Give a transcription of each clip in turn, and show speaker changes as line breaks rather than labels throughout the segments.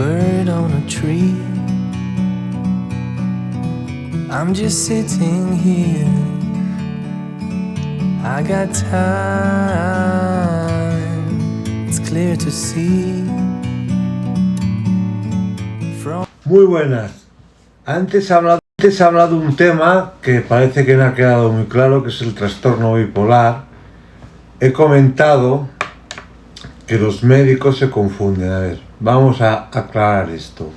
bird on a tree. I'm just sitting here. I got time. It's clear to see.
Muy buenas. Antes he hablado de un tema que parece que no ha quedado muy claro, que es el trastorno bipolar. He comentado que los médicos se confunden. A ver, vamos a aclarar esto.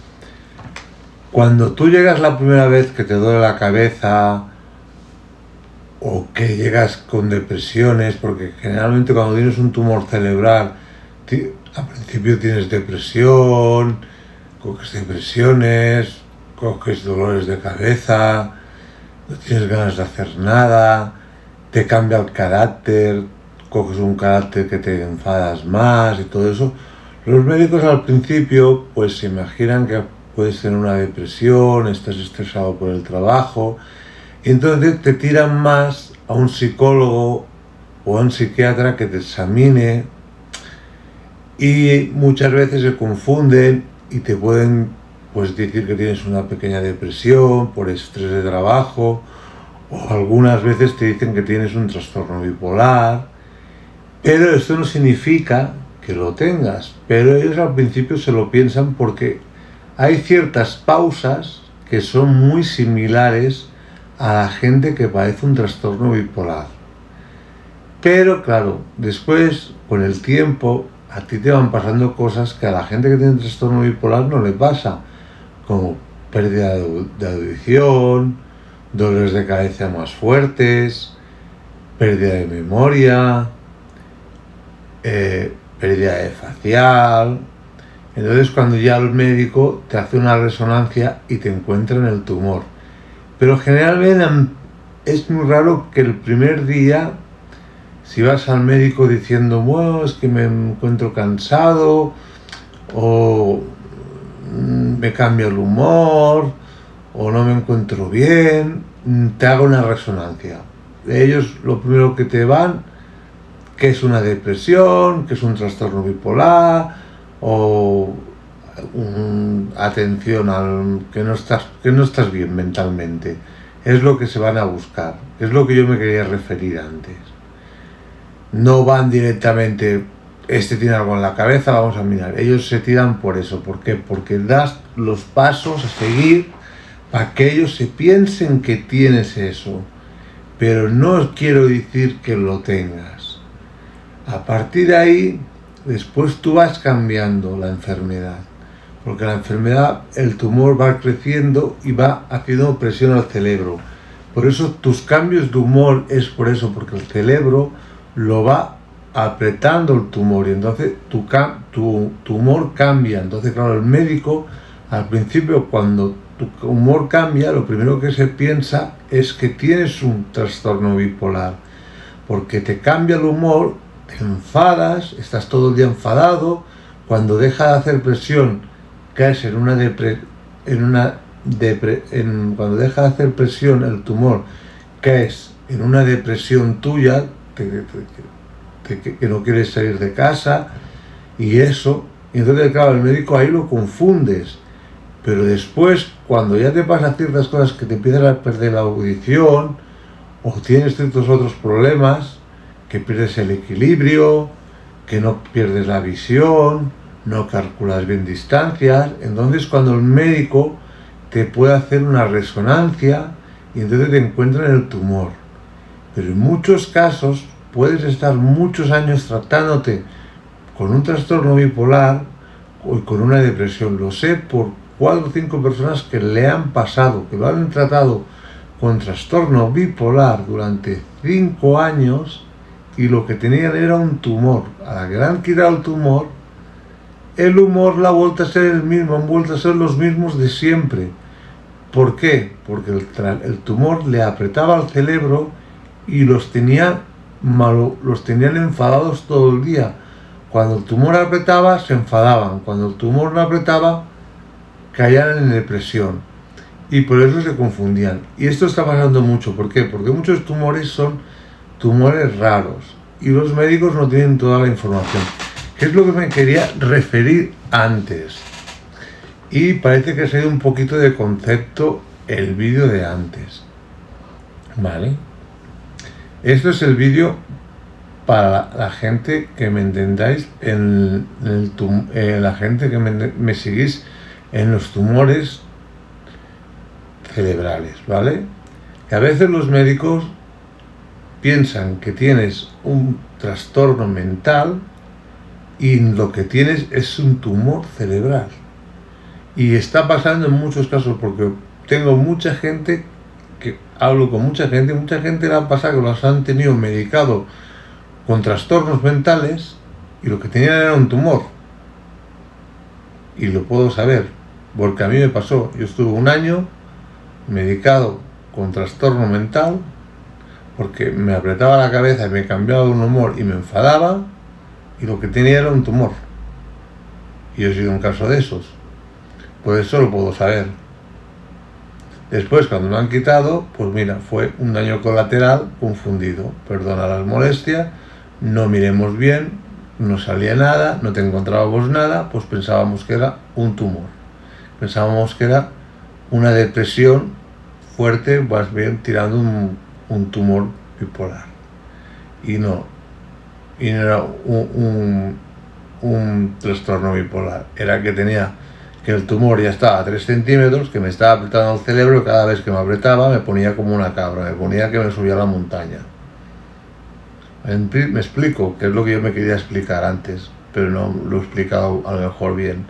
Cuando tú llegas la primera vez que te duele la cabeza o que llegas con depresiones, porque generalmente cuando tienes un tumor cerebral, al principio tienes depresión, coges depresiones, coges dolores de cabeza, no tienes ganas de hacer nada, te cambia el carácter, coges un carácter que te enfadas más y todo eso. Los médicos al principio pues se imaginan que puedes tener una depresión, estás estresado por el trabajo, y entonces te tiran más a un psicólogo o a un psiquiatra que te examine, y muchas veces se confunden y te pueden pues decir que tienes una pequeña depresión por estrés de trabajo, o algunas veces te dicen que tienes un trastorno bipolar, pero esto no significa que lo tengas. Pero ellos al principio se lo piensan porque hay ciertas pausas que son muy similares a la gente que padece un trastorno bipolar. Pero claro, después, con el tiempo, a ti te van pasando cosas que a la gente que tiene trastorno bipolar no le pasa, como pérdida de audición, dolores de cabeza más fuertes, pérdida de memoria, pérdida de facial. Entonces, cuando ya el médico te hace una resonancia y te encuentran el tumor. Pero generalmente es muy raro que el primer día, si vas al médico diciendo, bueno, es que me encuentro cansado, o me cambia el humor, o no me encuentro bien, te haga una resonancia. Ellos lo primero que te van, que es una depresión, que es un trastorno bipolar, o atención al que no estás bien mentalmente. Es lo que se van a buscar, es lo que yo me quería referir antes. No van directamente, este tiene algo en la cabeza, vamos a mirar. Ellos se tiran por eso. ¿Por qué? Porque das los pasos a seguir para que ellos se piensen que tienes eso. Pero no quiero decir que lo tengas. A partir de ahí, después tú vas cambiando la enfermedad. Porque la enfermedad, el tumor va creciendo y va haciendo presión al cerebro. Por eso tus cambios de humor es por eso, porque el cerebro lo va apretando el tumor, y entonces tu humor cambia. Entonces, claro, el médico al principio, cuando tu humor cambia, lo primero que se piensa es que tienes un trastorno bipolar, porque te cambia el humor, te enfadas, estás todo el día enfadado, cuando deja de hacer presión caes cuando deja de hacer presión el tumor, caes en una depresión tuya, que no quieres salir de casa y eso. Y entonces, claro, el médico ahí lo confundes. Pero después, cuando ya te pasan ciertas cosas, que te empiezas a perder la audición, o tienes ciertos otros problemas, que pierdes el equilibrio, que no pierdes la visión, no calculas bien distancias, entonces cuando el médico te puede hacer una resonancia y entonces te encuentran el tumor. Pero en muchos casos puedes estar muchos años tratándote con un trastorno bipolar o con una depresión. Lo sé por 4 o 5 personas que le han pasado, que lo han tratado con trastorno bipolar durante 5 años, y lo que tenían era un tumor. A la que le han quitado el tumor, el humor la ha vuelto a ser el mismo, han vuelto a ser los mismos de siempre. ¿Por qué? Porque el tumor le apretaba al cerebro y los tenían enfadados todo el día. Cuando el tumor apretaba, se enfadaban. Cuando el tumor no apretaba, caían en depresión. Y por eso se confundían. Y esto está pasando mucho. ¿Por qué? Porque muchos tumores son tumores raros y los médicos no tienen toda la información. ¿Qué es lo que me quería referir antes? Y parece que se ha ido un poquito de concepto el vídeo de antes. Vale. Esto es el vídeo para la gente que me entendáis, la gente que me seguís en los tumores cerebrales, ¿vale? Que a veces los médicos piensan que tienes un trastorno mental y lo que tienes es un tumor cerebral. Y está pasando en muchos casos, porque tengo mucha gente que hablo con mucha gente le ha pasado que los han tenido medicado con trastornos mentales y lo que tenían era un tumor. Y lo puedo saber, porque a mí me pasó. Yo estuve 1 año medicado con trastorno mental porque me apretaba la cabeza y me cambiaba de un humor y me enfadaba, y lo que tenía era un tumor. Y yo he sido un caso de esos. Por eso lo puedo saber. Después, cuando me han quitado, pues mira, fue un daño colateral confundido. Perdona las molestias, no miremos bien, no salía nada, no te encontrábamos nada, pues pensábamos que era un tumor. Pensábamos que era una depresión fuerte, más bien tirando un tumor bipolar. Y no era un trastorno bipolar, era que el tumor ya estaba a 3 centímetros, que me estaba apretando el cerebro, y cada vez que me apretaba me ponía como una cabra, me ponía que me subía a la montaña. Me explico, que es lo que yo me quería explicar antes, pero no lo he explicado a lo mejor bien.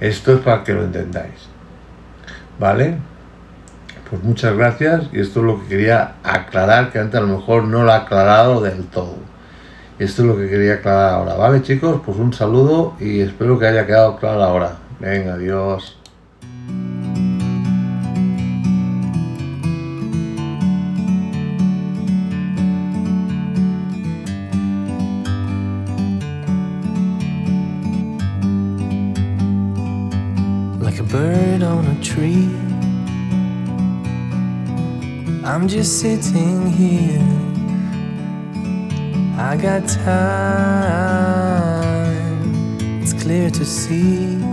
Esto es para que lo entendáis, ¿vale? Pues muchas gracias, y esto es lo que quería aclarar, que antes a lo mejor no lo he aclarado del todo. Esto es lo que quería aclarar ahora, ¿vale, chicos? Pues un saludo y espero que haya quedado claro ahora. Venga, adiós.
Like a bird on a tree, I'm just sitting here. I got time, it's clear to see.